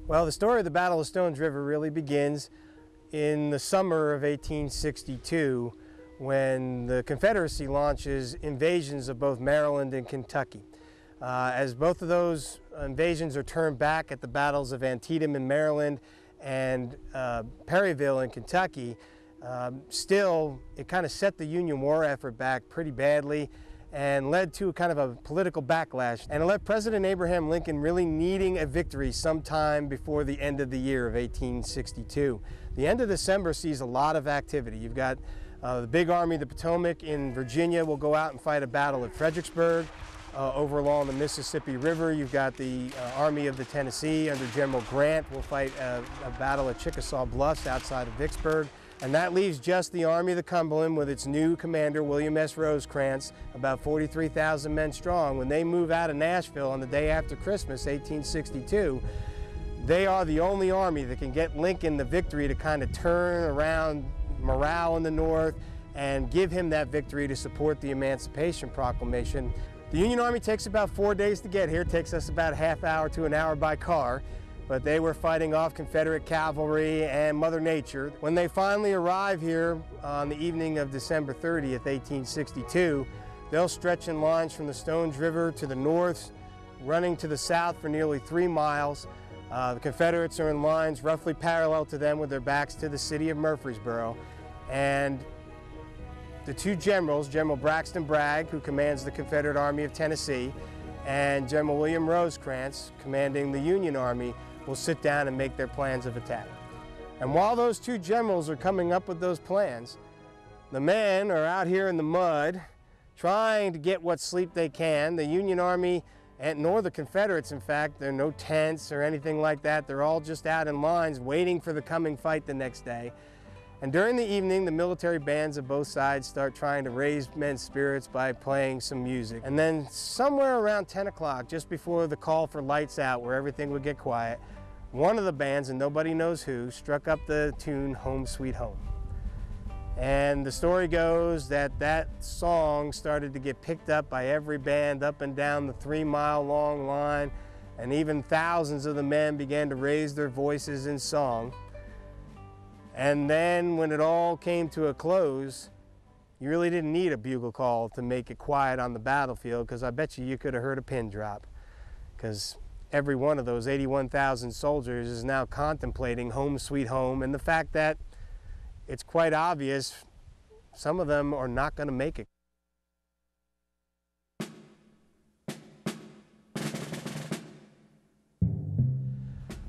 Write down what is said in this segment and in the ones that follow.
Well, the story of the Battle of Stones River really begins in the summer of 1862 when the Confederacy launches invasions of both Maryland and Kentucky. As both of those invasions are turned back at the battles of Antietam in Maryland and Perryville in Kentucky, still it kind of set the Union war effort back pretty badly and led to kind of a political backlash, and it left President Abraham Lincoln really needing a victory sometime before the end of the year of 1862. The end of December sees a lot of activity. You've got the big Army of the Potomac in Virginia will go out and fight a battle at Fredericksburg. Over along the Mississippi River, you've got the Army of the Tennessee under General Grant will fight a battle at Chickasaw Bluffs outside of Vicksburg. And that leaves just the Army of the Cumberland with its new commander, William S. Rosecrans, about 43,000 men strong. When they move out of Nashville on the day after Christmas, 1862, they are the only army that can get Lincoln the victory to kind of turn around morale in the North and give him that victory to support the Emancipation Proclamation. The Union Army takes about 4 days to get here. It takes us about a half hour to an hour by car. But they were fighting off Confederate cavalry and Mother Nature. When they finally arrive here on the evening of December 30th, 1862, they'll stretch in lines from the Stones River to the north, running to the south for nearly 3 miles. The Confederates are in lines roughly parallel to them with their backs to the city of Murfreesboro. And the two generals, General Braxton Bragg, who commands the Confederate Army of Tennessee, and General William Rosecrans, commanding the Union Army, will sit down and make their plans of attack. And while those two generals are coming up with those plans, the men are out here in the mud trying to get what sleep they can. The Union Army, and nor the Confederates, in fact, there are no tents or anything like that. They're all just out in lines waiting for the coming fight the next day. And during the evening, the military bands of both sides start trying to raise men's spirits by playing some music. And then somewhere around 10 o'clock, just before the call for lights out, where everything would get quiet, one of the bands, and nobody knows who, struck up the tune Home Sweet Home. And the story goes that that song started to get picked up by every band up and down the 3-mile-long line, and even thousands of the men began to raise their voices in song. And then when it all came to a close, you really didn't need a bugle call to make it quiet on the battlefield, because I bet you could have heard a pin drop, because every one of those 81,000 soldiers is now contemplating Home Sweet Home, and the fact that it's quite obvious some of them are not going to make it.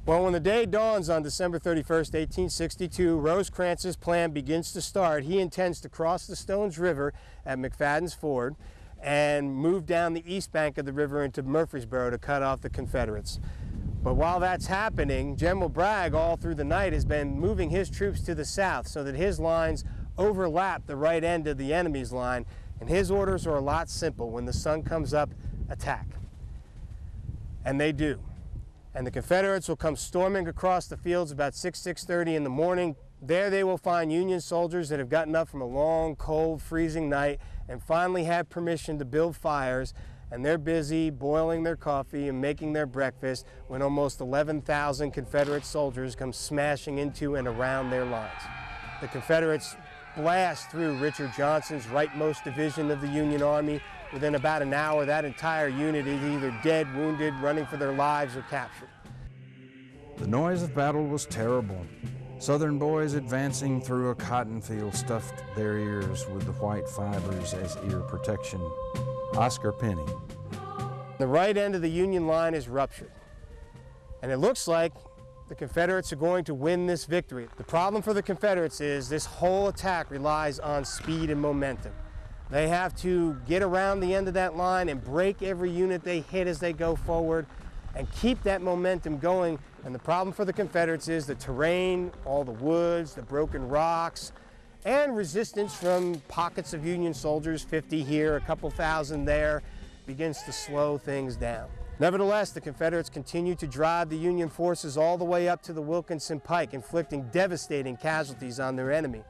Well, when the day dawns on December 31st, 1862, Rosecrans's plan begins to start. He intends to cross the Stones River at McFadden's Ford and move down the east bank of the river into Murfreesboro to cut off the Confederates. But while that's happening, General Bragg all through the night has been moving his troops to the south so that his lines overlap the right end of the enemy's line, and his orders are a lot simple. When the sun comes up, attack. And they do. And the Confederates will come storming across the fields about 6:30 in the morning. There they will find Union soldiers that have gotten up from a long, cold, freezing night and finally have permission to build fires, and they're busy boiling their coffee and making their breakfast when almost 11,000 Confederate soldiers come smashing into and around their lines. The Confederates blast through Richard Johnson's rightmost division of the Union Army. Within about an hour, that entire unit is either dead, wounded, running for their lives, or captured. The noise of battle was terrible. Southern boys advancing through a cotton field stuffed their ears with the white fibers as ear protection. Oscar Penny. The right end of the Union line is ruptured, and it looks like the Confederates are going to win this victory. The problem for the Confederates is this whole attack relies on speed and momentum. They have to get around the end of that line and break every unit they hit as they go forward and keep that momentum going. And the problem for the Confederates is the terrain, all the woods, the broken rocks, and resistance from pockets of Union soldiers, 50 here, a couple thousand there, begins to slow things down. Nevertheless, the Confederates continue to drive the Union forces all the way up to the Wilkinson Pike, inflicting devastating casualties on their enemy.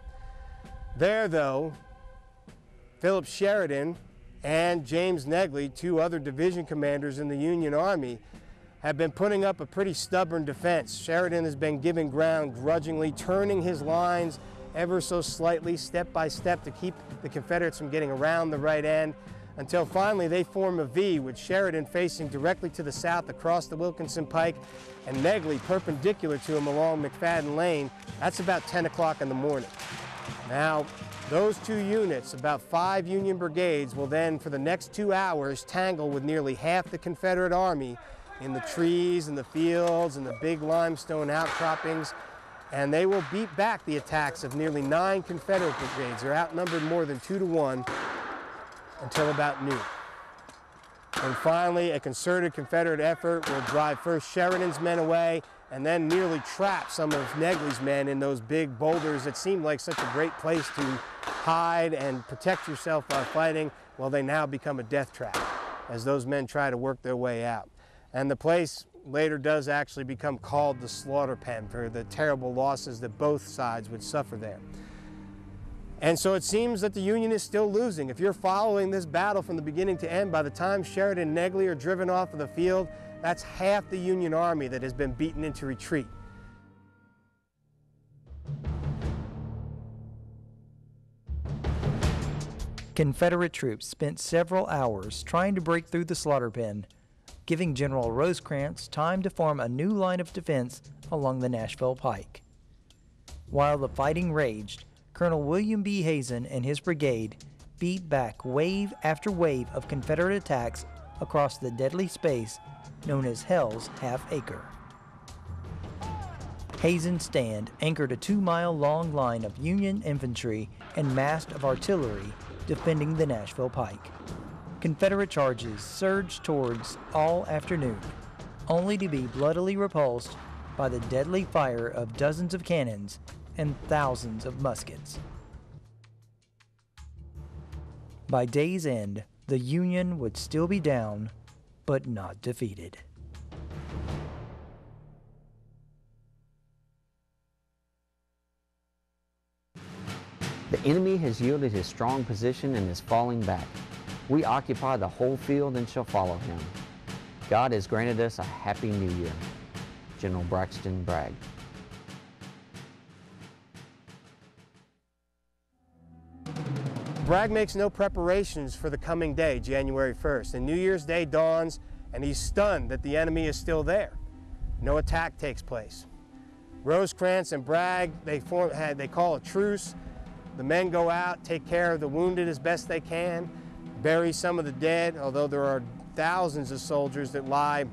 There, though, Philip Sheridan and James Negley, two other division commanders in the Union Army, have been putting up a pretty stubborn defense. Sheridan has been giving ground grudgingly, turning his lines ever so slightly, step by step, to keep the Confederates from getting around the right end, until finally they form a V with Sheridan facing directly to the south across the Wilkinson Pike and Negley perpendicular to him along McFadden Lane. That's about 10 o'clock in the morning. Now, those two units, about 5 Union brigades, will then for the next 2 hours tangle with nearly half the Confederate Army in the trees and the fields and the big limestone outcroppings, and they will beat back the attacks of nearly 9 Confederate brigades. They're outnumbered more than 2 to 1 until about noon. And finally, a concerted Confederate effort will drive first Sheridan's men away and then nearly trap some of Negley's men in those big boulders that seemed like such a great place to hide and protect yourself while fighting. Well, they now become a death trap as those men try to work their way out. And the place later does actually become called the slaughter pen for the terrible losses that both sides would suffer there. And so it seems that the Union is still losing. If you're following this battle from the beginning to end, by the time Sheridan and Negley are driven off of the field, that's half the Union Army that has been beaten into retreat. Confederate troops spent several hours trying to break through the slaughter pen, giving General Rosecrans time to form a new line of defense along the Nashville Pike. While the fighting raged, Colonel William B. Hazen and his brigade beat back wave after wave of Confederate attacks across the deadly space known as Hell's Half Acre. Hazen's stand anchored a 2-mile-long line of Union infantry and mast of artillery defending the Nashville Pike. Confederate charges surged towards all afternoon, only to be bloodily repulsed by the deadly fire of dozens of cannons and thousands of muskets. By day's end, the Union would still be down, but not defeated. The enemy has yielded his strong position and is falling back. We occupy the whole field and shall follow him. God has granted us a happy new year. General Braxton Bragg. Bragg makes no preparations for the coming day, January 1st, and New Year's Day dawns, and he's stunned that the enemy is still there. No attack takes place. Rosecrans and Bragg, they call a truce. The men go out, take care of the wounded as best they can, bury some of the dead, although there are thousands of soldiers that lie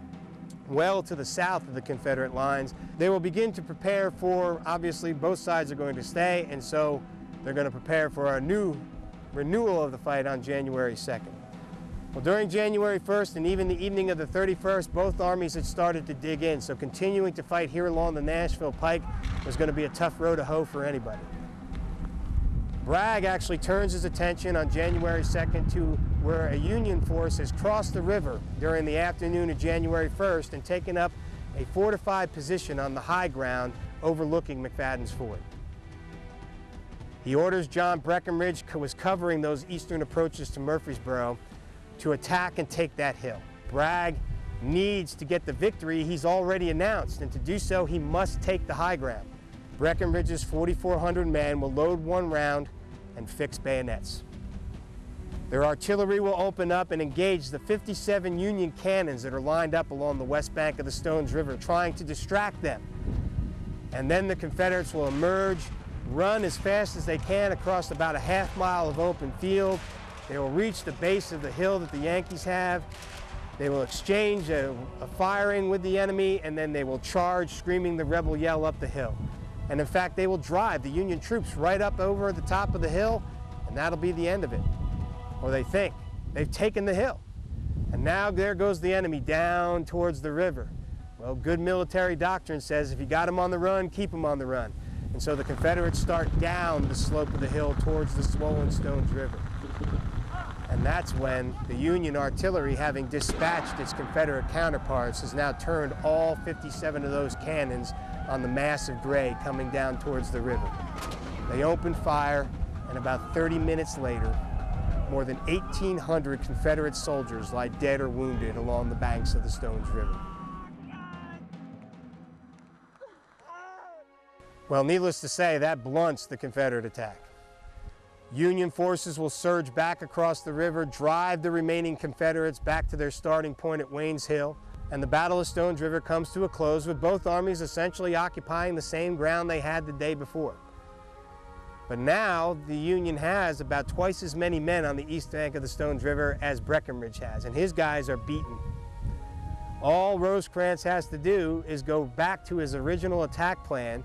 well to the south of the Confederate lines. They will begin to prepare for, obviously both sides are going to stay, and so they're going to prepare for a new renewal of the fight on January 2nd. Well, during January 1st and even the evening of the 31st, both armies had started to dig in, so continuing to fight here along the Nashville Pike was going to be a tough row to hoe for anybody. Bragg actually turns his attention on January 2nd to where a Union force has crossed the river during the afternoon of January 1st and taken up a fortified position on the high ground overlooking McFadden's Ford. He orders John Breckinridge, who was covering those eastern approaches to Murfreesboro, to attack and take that hill. Bragg needs to get the victory he's already announced, and to do so he must take the high ground. Breckinridge's 4,400 men will load one round and fix bayonets. Their artillery will open up and engage the 57 Union cannons that are lined up along the west bank of the Stones River, trying to distract them. And then the Confederates will emerge, run as fast as they can across about a half-mile of open field. They will reach the base of the hill that the Yankees have. They will exchange a firing with the enemy, and then they will charge, screaming the rebel yell up the hill. And in fact, they will drive the Union troops right up over the top of the hill, and that'll be the end of it. Or they think. They've taken the hill. And now there goes the enemy down towards the river. Well, good military doctrine says if you got them on the run, keep them on the run. And so the Confederates start down the slope of the hill towards the swollen Stones River. And that's when the Union artillery, having dispatched its Confederate counterparts, has now turned all 57 of those cannons on the mass of gray coming down towards the river. They opened fire, and about 30 minutes later, more than 1,800 Confederate soldiers lie dead or wounded along the banks of the Stones River. Well, needless to say, that blunts the Confederate attack. Union forces will surge back across the river, drive the remaining Confederates back to their starting point at Wayne's Hill, and the Battle of Stones River comes to a close with both armies essentially occupying the same ground they had the day before. But now the Union has about twice as many men on the east bank of the Stones River as Breckinridge has, and his guys are beaten. All Rosecrans has to do is go back to his original attack plan,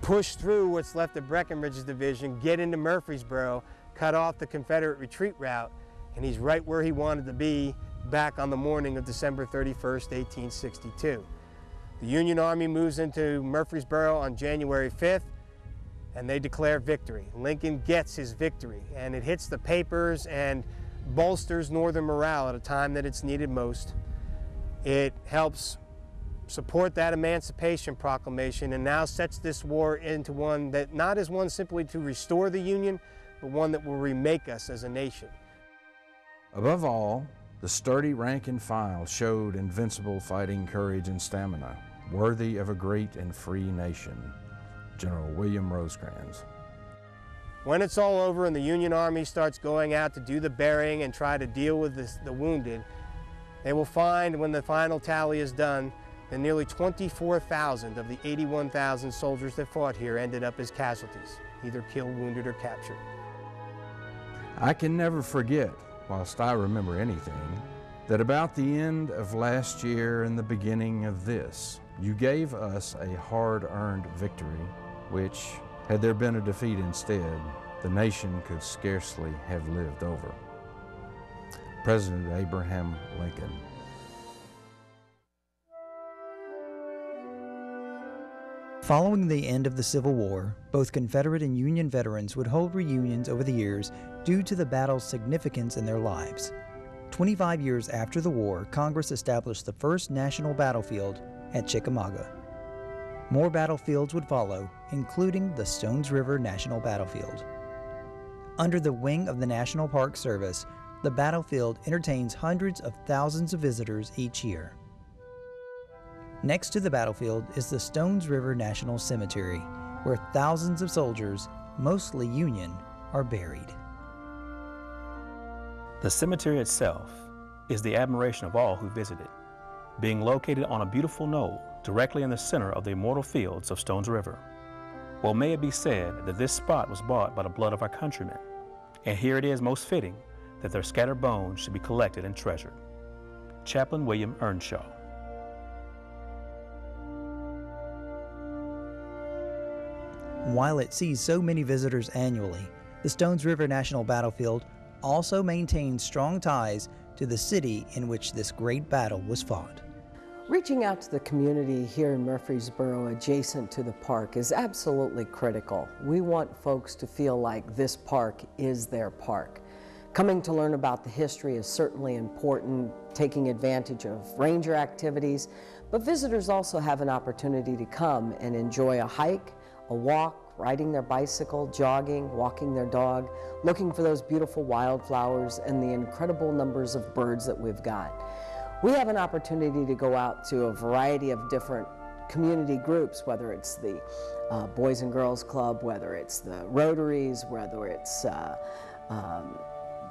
push through what's left of Breckinridge's division, get into Murfreesboro, cut off the Confederate retreat route, and he's right where he wanted to be back on the morning of December 31st, 1862. The Union Army moves into Murfreesboro on January 5th, and they declare victory. Lincoln gets his victory, and it hits the papers and bolsters Northern morale at a time that it's needed most. It helps support that Emancipation Proclamation and now sets this war into one that not is one simply to restore the Union, but one that will remake us as a nation. Above all, the sturdy rank and file showed invincible fighting courage and stamina, worthy of a great and free nation. General William Rosecrans. When it's all over and the Union Army starts going out to do the burying and try to deal with the wounded, they will find when the final tally is done that nearly 24,000 of the 81,000 soldiers that fought here ended up as casualties, either killed, wounded, or captured. I can never forget, whilst I remember anything, that about the end of last year and the beginning of this, you gave us a hard-earned victory, which, had there been a defeat instead, the nation could scarcely have lived over. President Abraham Lincoln. Following the end of the Civil War, both Confederate and Union veterans would hold reunions over the years due to the battle's significance in their lives. 25 years after the war, Congress established the first national battlefield at Chickamauga. More battlefields would follow, including the Stones River National Battlefield. Under the wing of the National Park Service, the battlefield entertains hundreds of thousands of visitors each year. Next to the battlefield is the Stones River National Cemetery, where thousands of soldiers, mostly Union, are buried. The cemetery itself is the admiration of all who visit it, being located on a beautiful knoll directly in the center of the immortal fields of Stones River. Well, may it be said that this spot was bought by the blood of our countrymen, and here it is most fitting that their scattered bones should be collected and treasured. Chaplain William Earnshaw. While it sees so many visitors annually, the Stones River National Battlefield also maintains strong ties to the city in which this great battle was fought. Reaching out to the community here in Murfreesboro adjacent to the park is absolutely critical. We want folks to feel like this park is their park. Coming to learn about the history is certainly important, taking advantage of ranger activities, but visitors also have an opportunity to come and enjoy a hike, a walk, riding their bicycle, jogging, walking their dog, looking for those beautiful wildflowers and the incredible numbers of birds that we've got. We have an opportunity to go out to a variety of different community groups, whether it's the Boys and Girls Club, whether it's the Rotaries, whether it's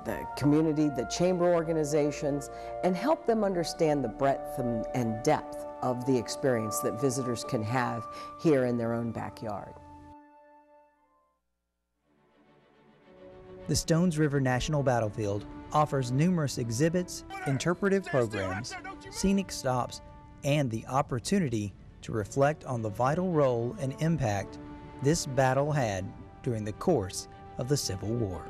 the community, the chamber organizations, and help them understand the breadth and depth of the experience that visitors can have here in their own backyard. The Stones River National Battlefield offers numerous exhibits, interpretive programs, scenic stops, and the opportunity to reflect on the vital role and impact this battle had during the course of the Civil War.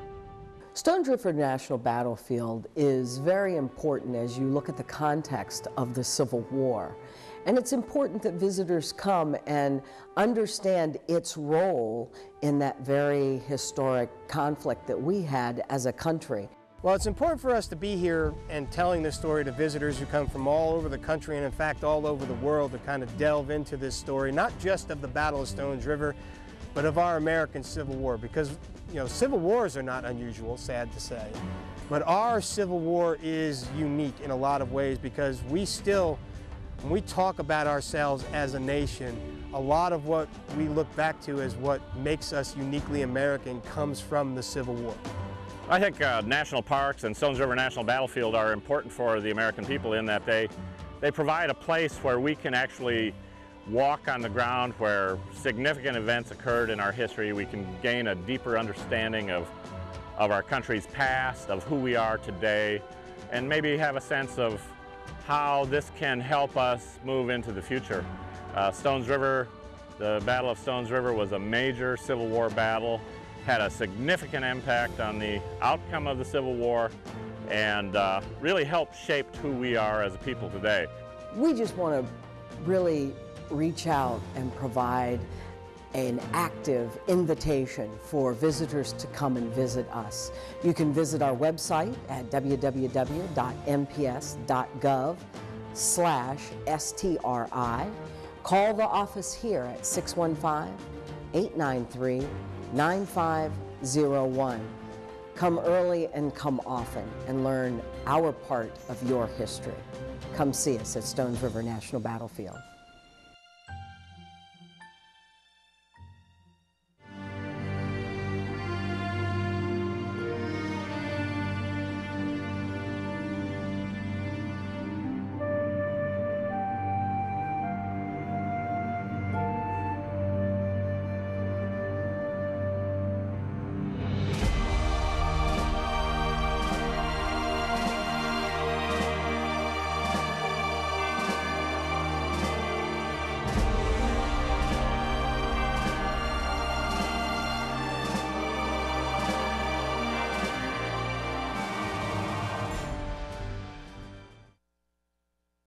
Stones River National Battlefield is very important as you look at the context of the Civil War. And it's important that visitors come and understand its role in that very historic conflict that we had as a country. Well, it's important for us to be here and telling this story to visitors who come from all over the country and in fact all over the world to kind of delve into this story, not just of the Battle of Stones River, but of our American Civil War, because Civil Wars are not unusual, sad to say, but our Civil War is unique in a lot of ways because we still, when we talk about ourselves as a nation, a lot of what we look back to as what makes us uniquely American comes from the Civil War. I think national parks and Stones River National Battlefield are important for the American people in that they provide a place where we can actually walk on the ground where significant events occurred in our history. We can gain a deeper understanding of our country's past, of who we are today, and maybe have a sense of how this can help us move into the future. Stones River, the Battle of Stones River was a major Civil War battle, had a significant impact on the outcome of the Civil War, and really helped shape who we are as a people today. We just want to really reach out and provide an active invitation for visitors to come and visit us. You can visit our website at www.mps.gov/STRI. Call the office here at 615-893-9501. Come early and come often and learn our part of your history. Come see us at Stones River National Battlefield.